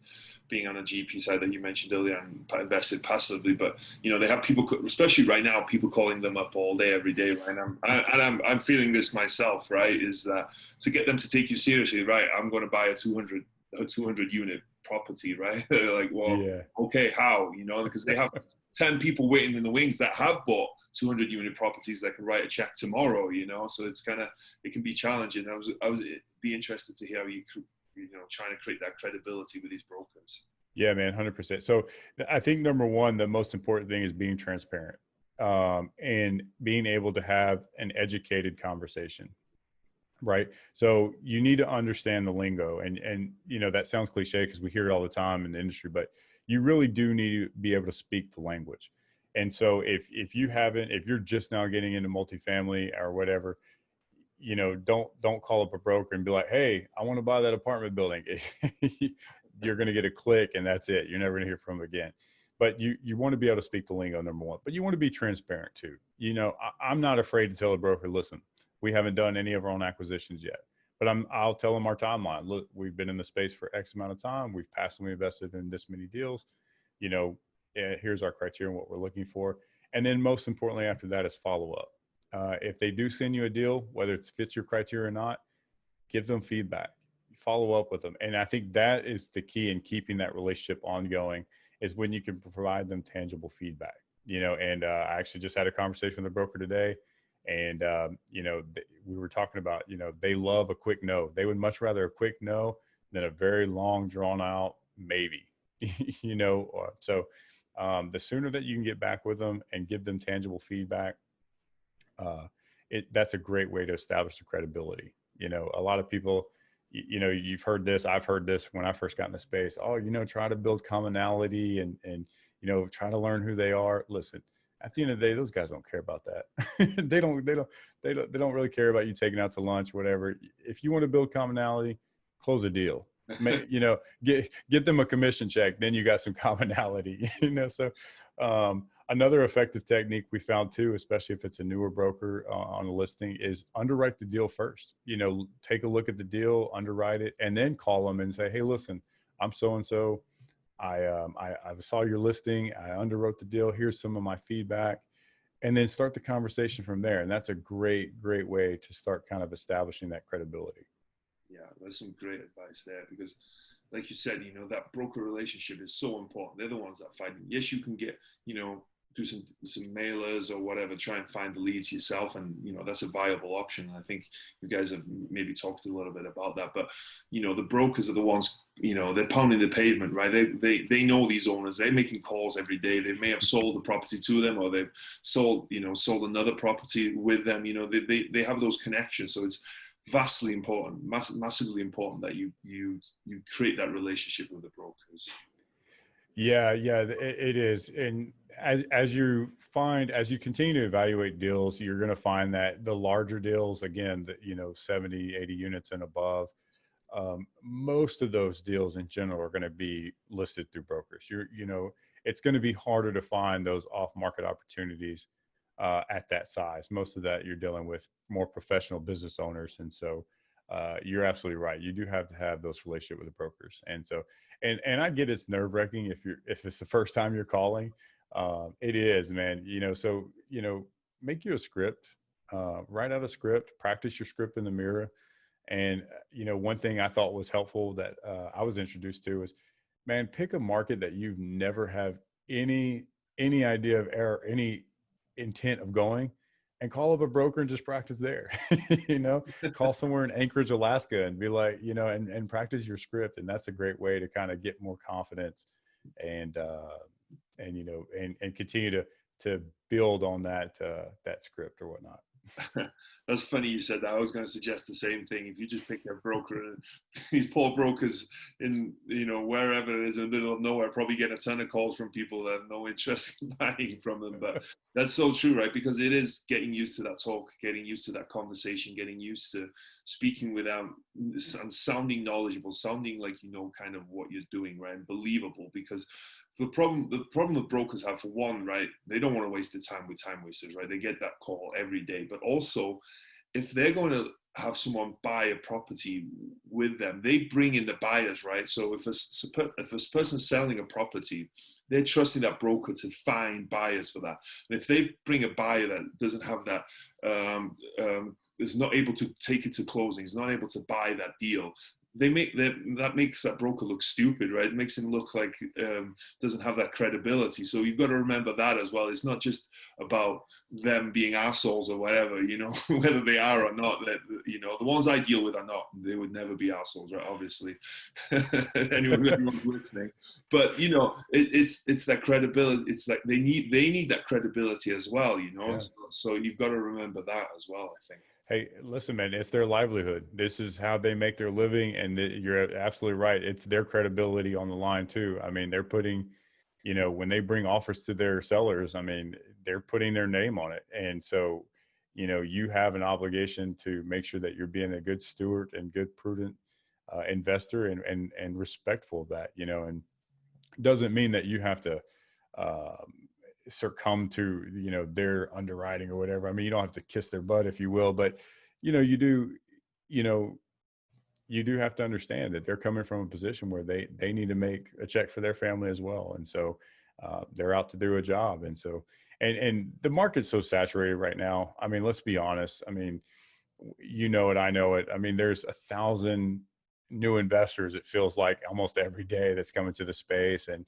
being on a GP side that you mentioned earlier and invested passively, but they have people, especially right now, people calling them up all day, every day, right? And I'm feeling this myself, right? Is that to get them to take you seriously, right? I'm going to buy a 200 unit property, right? They're like, well, yeah. Okay, how? Because they have 10 people waiting in the wings that have bought 200 unit properties that can write a check tomorrow, so it's it can be challenging. I was be interested to hear how you trying to create that credibility with these brokers. Yeah, man, 100%. So I think number one, the most important thing is being transparent, and being able to have an educated conversation. Right. So you need to understand the lingo, and that sounds cliche because we hear it all the time in the industry, but you really do need to be able to speak the language. And so if you're just now getting into multifamily or whatever, don't call up a broker and be like, hey, I want to buy that apartment building. You're going to get a click and that's it. You're never going to hear from them again. But you want to be able to speak the lingo, number one, but you want to be transparent too. I'm not afraid to tell a broker, listen, we haven't done any of our own acquisitions yet, but I'll tell them our timeline. Look, we've been in the space for X amount of time. We've passively invested in this many deals. Here's our criteria and what we're looking for. And then most importantly, after that is follow up. If they do send you a deal, whether it fits your criteria or not, give them feedback, follow up with them. And I think that is the key in keeping that relationship ongoing, is when you can provide them tangible feedback, and I actually just had a conversation with a broker today. And, we were talking about, they love a quick no. They would much rather a quick no than a very long drawn out maybe, so the sooner that you can get back with them and give them tangible feedback, that's a great way to establish the credibility. A lot of people, you've heard this, I've heard this when I first got in the space. Oh, try to build commonality and try to learn who they are. Listen, at the end of the day, those guys don't care about that. They don't really care about you taking out to lunch, whatever. If you want to build commonality, close a deal. Get them a commission check. Then you got some commonality. So another effective technique we found too, especially if it's a newer broker on a listing, is underwrite the deal first. Take a look at the deal, underwrite it, and then call them and say, hey, listen, I'm so and so. I saw your listing. I underwrote the deal. Here's some of my feedback, and then start the conversation from there. And that's a great way to start kind of establishing that credibility. Yeah, that's some great advice there, because like you said, that broker relationship is so important. They're the ones that find. Yes, you can get, do some mailers or whatever, try and find the leads yourself, and that's a viable option. I think you guys have maybe talked a little bit about that, but the brokers are the ones, they're pounding the pavement, right? They know these owners. They're making calls every day. They may have sold the property to them, or they've sold another property with them. They have those connections. So it's vastly important, massively important that you create that relationship with the brokers. Yeah, it is. And as you continue to evaluate deals, you're going to find that the larger deals, again, 70, 80 units and above, most of those deals in general are going to be listed through brokers. It's going to be harder to find those off-market opportunities at that size. Most of that you're dealing with more professional business owners. And so you're absolutely right. You do have to have those relationships with the brokers. And so, and I get it's nerve wracking if it's the first time you're calling. It is, man. So make you a script, write out a script, practice your script in the mirror. And one thing I thought was helpful that I was introduced to is, man, pick a market that you've never have any idea of any intent of going, and call up a broker and just practice there. Call somewhere in Anchorage, Alaska, and be like, and practice your script. And that's a great way to kind of get more confidence and continue to build on that script or whatnot. That's funny you said that. I was going to suggest the same thing. If you just pick a broker, these poor brokers in, wherever it is in the middle of nowhere, probably get a ton of calls from people that have no interest in buying from them. But that's so true, right? Because it is getting used to that talk, getting used to that conversation, getting used to speaking without and sounding knowledgeable, sounding like you know kind of what you're doing, right? And believable. Because the problem that brokers have, for one, right, they don't want to waste their time with time wasters, right? They get that call every day. But also, if they're going to have someone buy a property with them, they bring in the buyers, right? So if this person's selling a property, they're trusting that broker to find buyers for that. And if they bring a buyer that doesn't have that, is not able to take it to closing, is not able to buy that deal, that makes that broker look stupid, right? It makes him look like doesn't have that credibility. So you've got to remember that as well. It's not just about them being assholes or whatever, whether they are or not. That the ones I deal with are not. They would never be assholes, right? Obviously, anyone's listening. But it's that credibility. It's like they need that credibility as well, Yeah. So you've got to remember that as well, I think. Hey, listen, man, it's their livelihood. This is how they make their living. And you're absolutely right. It's their credibility on the line too. I mean, they're putting, when they bring offers to their sellers, I mean, they're putting their name on it. And so, you have an obligation to make sure that you're being a good steward and good, prudent investor and respectful of that, and doesn't mean that you have to, succumb to their underwriting or whatever. I mean, you don't have to kiss their butt, if you will, but you do have to understand that they're coming from a position where they need to make a check for their family as well, and so they're out to do a job. And so and the market's so saturated right now. I mean, let's be honest. I mean, it, I know it. I mean, there's 1,000 new investors, it feels like, almost every day that's coming to the space. And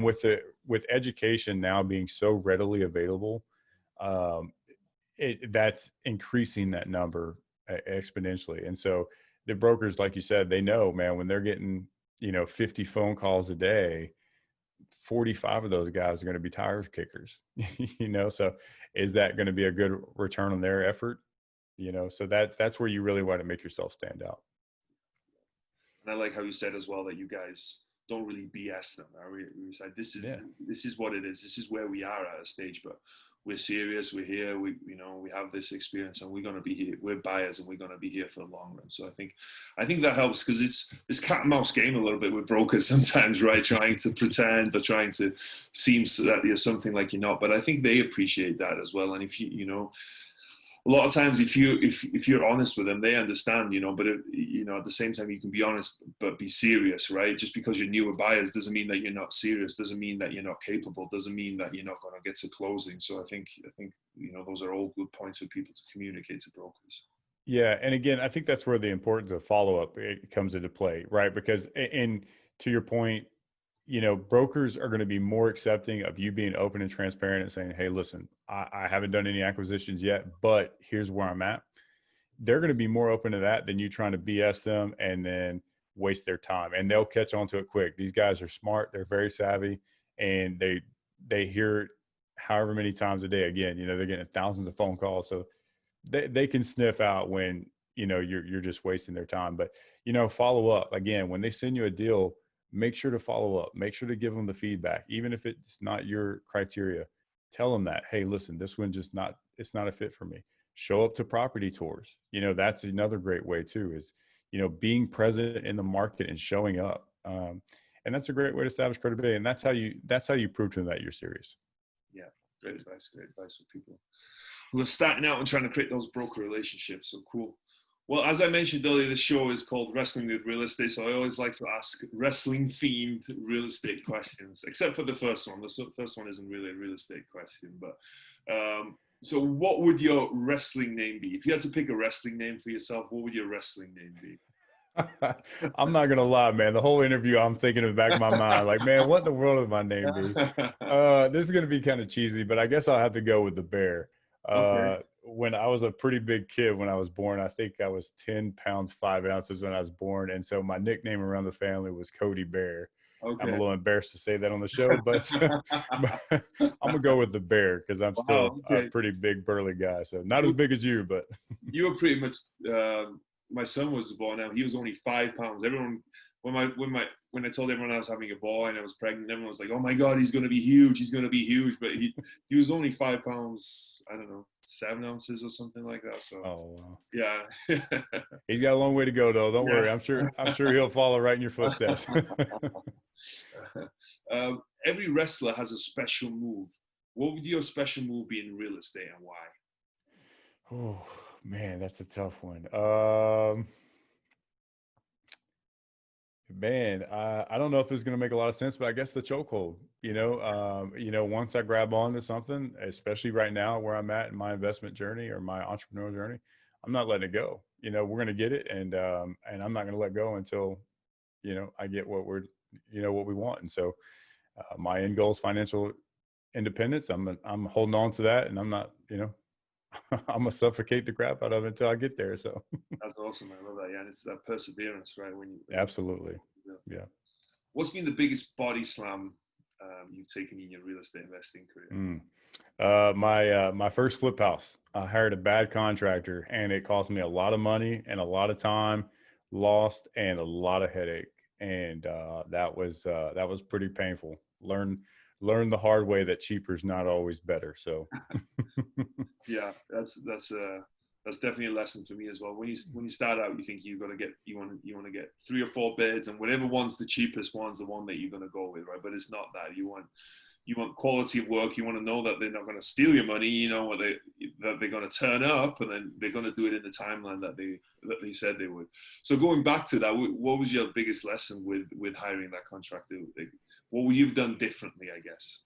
with education now being so readily available, that's increasing that number exponentially. And so the brokers, like you said, they know, man, when they're getting 50 phone calls a day, 45 of those guys are going to be tires kickers. So is that going to be a good return on their effort? So that's where you really want to make yourself stand out. And I like how you said as well that you guys don't really BS them. We said this is what it is. This is where we are at a stage, but we're serious. We're here. We have this experience, and we're going to be here. We're buyers, and we're going to be here for the long run. So I think that helps, because it's this cat and mouse game a little bit with brokers sometimes, right? Trying to pretend or trying to seem that you're something like you're not. But I think they appreciate that as well. And if a lot of times, if you're honest with them, they understand, but at the same time, you can be honest, but be serious, right? Just because you're newer buyers doesn't mean that you're not serious, doesn't mean that you're not capable, doesn't mean that you're not going to get to closing. So I think, those are all good points for people to communicate to brokers. Yeah. And again, I think that's where the importance of follow-up comes into play, right? Because, and to your point, brokers are going to be more accepting of you being open and transparent and saying, hey, listen, I haven't done any acquisitions yet, but here's where I'm at. They're going to be more open to that than you trying to BS them and then waste their time. And they'll catch on to it quick. These guys are smart. They're very savvy, and they hear it however many times a day. Again, they're getting thousands of phone calls. So they can sniff out when, you're just wasting their time. But, follow up. Again, when they send you a deal, make sure to follow up, make sure to give them the feedback. Even if it's not your criteria, tell them that, hey, listen, this one it's not a fit for me. Show up to property tours. That's another great way too, is, being present in the market and showing up. And that's a great way to establish credibility. And that's how you prove to them that you're serious. Yeah. Great advice for people who are starting out and trying to create those broker relationships. So cool. Well, as I mentioned earlier, the show is called Wrestling with Real Estate, so I always like to ask wrestling-themed real estate questions, except for the first one. The first one isn't really a real estate question, but so what would your wrestling name be? If you had to pick a wrestling name for yourself, what would your wrestling name be? I'm not going to lie, man. The whole interview, I'm thinking in the back of my mind, like, man, what in the world would my name be? This is going to be kind of cheesy, but I guess I'll have to go with the Bear. Okay. When I was a pretty big kid when I was born, I think I was 10 pounds, 5 ounces when I was born. And so my nickname around the family was Cody Bear. Okay. I'm a little embarrassed to say that on the show, but, but I'm gonna go with the bear because I'm still a pretty big burly guy. So not as big as you, but you were pretty much. My son was born now. He was only 5 pounds. Everyone, when I told everyone I was having a boy and I was pregnant, everyone was like, "Oh my God, he's going to be huge. He's going to be huge." But he was only 5 pounds. I don't know, 7 ounces or something like that. So, wow. Yeah. He's got a long way to go, though. Don't worry. I'm sure he'll follow right in your footsteps. Every wrestler has a special move. What would your special move be in real estate and why? Oh man, that's a tough one. Man, I don't know if it's going to make a lot of sense, but I guess the chokehold. Once I grab on to something, especially right now where I'm at in my investment journey or my entrepreneurial journey, I'm not letting it go. We're going to get it, and I'm not going to let go until I get what we want. And so, my end goal is financial independence. I'm holding on to that, and I'm not, I'm gonna suffocate the crap out of it until I get there. So that's awesome. I love that. Yeah, and it's that perseverance, right? Absolutely. Yeah. What's been the biggest body slam you've taken in your real estate investing career? My first flip house. I hired a bad contractor, and it cost me a lot of money and a lot of time lost and a lot of headache. And that was pretty painful. Learn the hard way that cheaper is not always better. So yeah, that's definitely a lesson for me as well. When you start out, you think you want to get 3 or 4 beds, and whatever one's the cheapest one's the one that you're going to go with, right? But it's not that. You want quality of work. You want to know that they're not going to steal your money. That they're going to turn up, and then they're going to do it in the timeline that they said they would. So going back to that, what was your biggest lesson with hiring that contractor? What would you have done differently, I guess?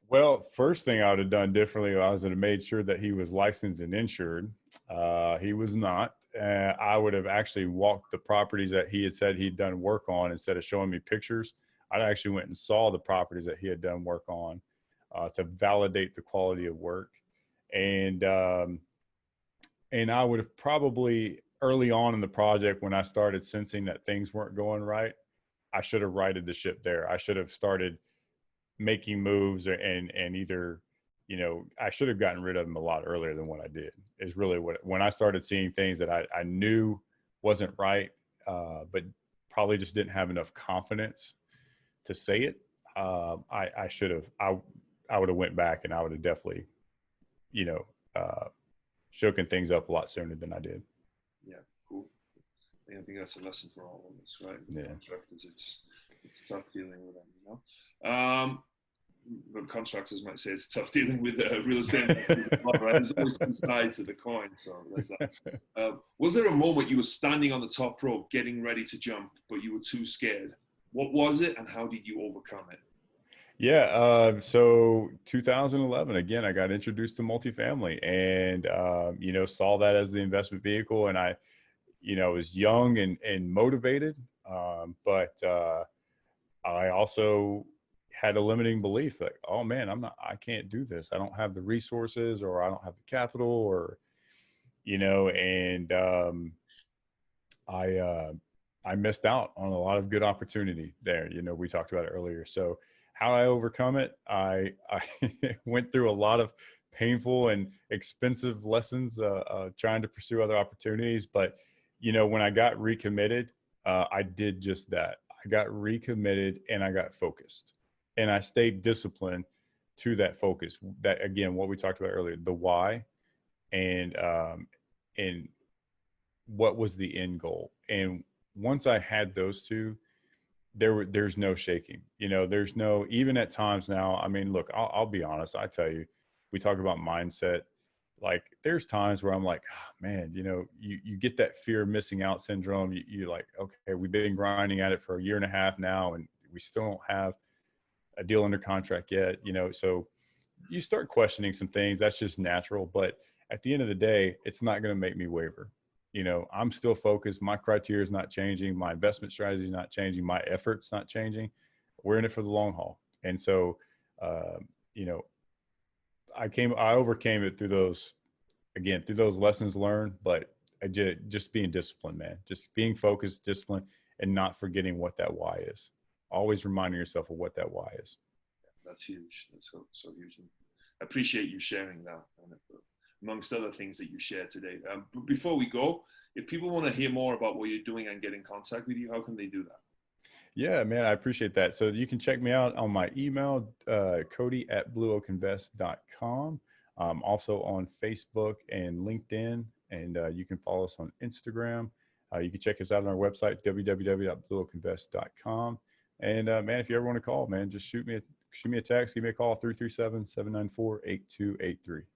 Well, first thing I would have done differently, I would have made sure that he was licensed and insured. He was not. I would have actually walked the properties that he had said he'd done work on instead of showing me pictures. I actually went and saw the properties that he had done work on to validate the quality of work. And I would have probably early on in the project, when I started sensing that things weren't going right, I should have righted the ship there. I should have started making moves and either, I should have gotten rid of them a lot earlier than what I did is really when I started seeing things that I knew wasn't right, but probably just didn't have enough confidence to say it. I should have, I would have went back and I would have definitely, shaken things up a lot sooner than I did. Yeah. Cool. I think that's a lesson for all of us, right? Yeah. Contractors, it's tough dealing with them, But contractors might say it's tough dealing with real estate investors as well, right? There's always 2 sides to the coin, so there's that. Was there a moment you were standing on the top rope, getting ready to jump, but you were too scared? What was it, and how did you overcome it? Yeah. So 2011, again, I got introduced to multifamily and, saw that as the investment vehicle. And I was young and motivated. But I also had a limiting belief like, oh man, I can't do this. I don't have the resources, or I don't have the capital, or, and I missed out on a lot of good opportunity there. We talked about it earlier. So how I overcome it, I went through a lot of painful and expensive lessons trying to pursue other opportunities. But, when I got recommitted, I did just that. I got recommitted and I got focused, and I stayed disciplined to that focus. That, again, what we talked about earlier, the why and what was the end goal. And once I had those two, there's no shaking, there's no, even at times now, I mean, look, I'll be honest. I tell you, we talk about mindset. Like there's times where I'm like, oh, man, you get that fear of missing out syndrome. You're like, okay, we've been grinding at it for 1.5 years now, and we still don't have a deal under contract yet, so you start questioning some things. That's just natural. But at the end of the day, it's not going to make me waver. I'm still focused. My criteria is not changing. My investment strategy is not changing. My efforts not changing. We're in it for the long haul. And so, I overcame it through those lessons learned, but just being disciplined, man, just being focused, disciplined, and not forgetting what that why is. always reminding yourself of what that why is. That's huge. That's so huge. And I appreciate you sharing that, amongst other things that you shared today. But before we go, if people want to hear more about what you're doing and get in contact with you, how can they do that? Yeah, man, I appreciate that. So you can check me out on my email, Cody@blueoakinvest.com. Also on Facebook and LinkedIn, and you can follow us on Instagram. You can check us out on our website, www.blueoakinvest.com. And man, if you ever want to call, man, just shoot me a text, give me a call, 337-794-8283.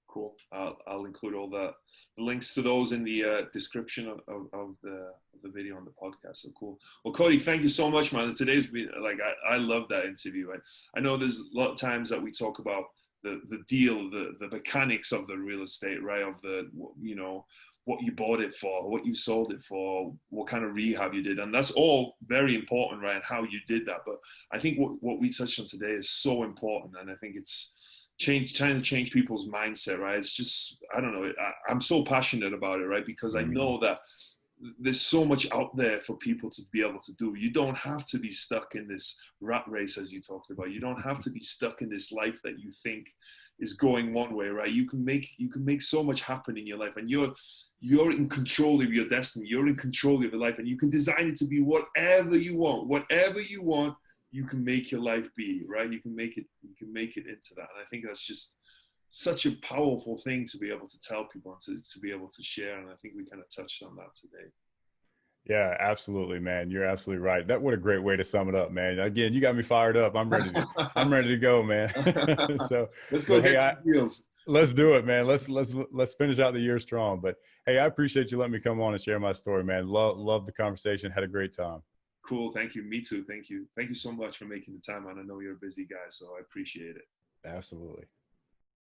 Cool. I'll include all the links to those in the description of the video on the podcast. So cool. Well, Cody, thank you so much, man. Today's been like, I love that interview. I know there's a lot of times that we talk about the deal, the mechanics of the real estate, right? Of the, you know, what you bought it for, what you sold it for, what kind of rehab you did. And that's all very important, right? And how you did that. But I think what we touched on today is so important. And I think it's trying to change people's mindset, right? It's just, I don't know. I'm so passionate about it, right? Because I know that there's so much out there for people to be able to do. You don't have to be stuck in this rat race, as you talked about. You don't have to be stuck in this life that you think is going one way, right? You can make so much happen in your life, and you're in control of your destiny. You're in control of your life, and you can design it to be whatever you want. Whatever you want, you can make your life be, right? You can make it into that. And I think that's just such a powerful thing to be able to tell people and to be able to share. And I think we kind of touched on that today. Yeah, absolutely, man. You're absolutely right. What a great way to sum it up, man. Again, you got me fired up. I'm ready to go, man. So let's go get some deals. Let's do it, man. Let's finish out the year strong. But hey, I appreciate you letting me come on and share my story, man. Love the conversation. Had a great time. Cool. Thank you. Me too. Thank you. Thank you so much for making the time. And I know you're a busy guy, so I appreciate it. Absolutely.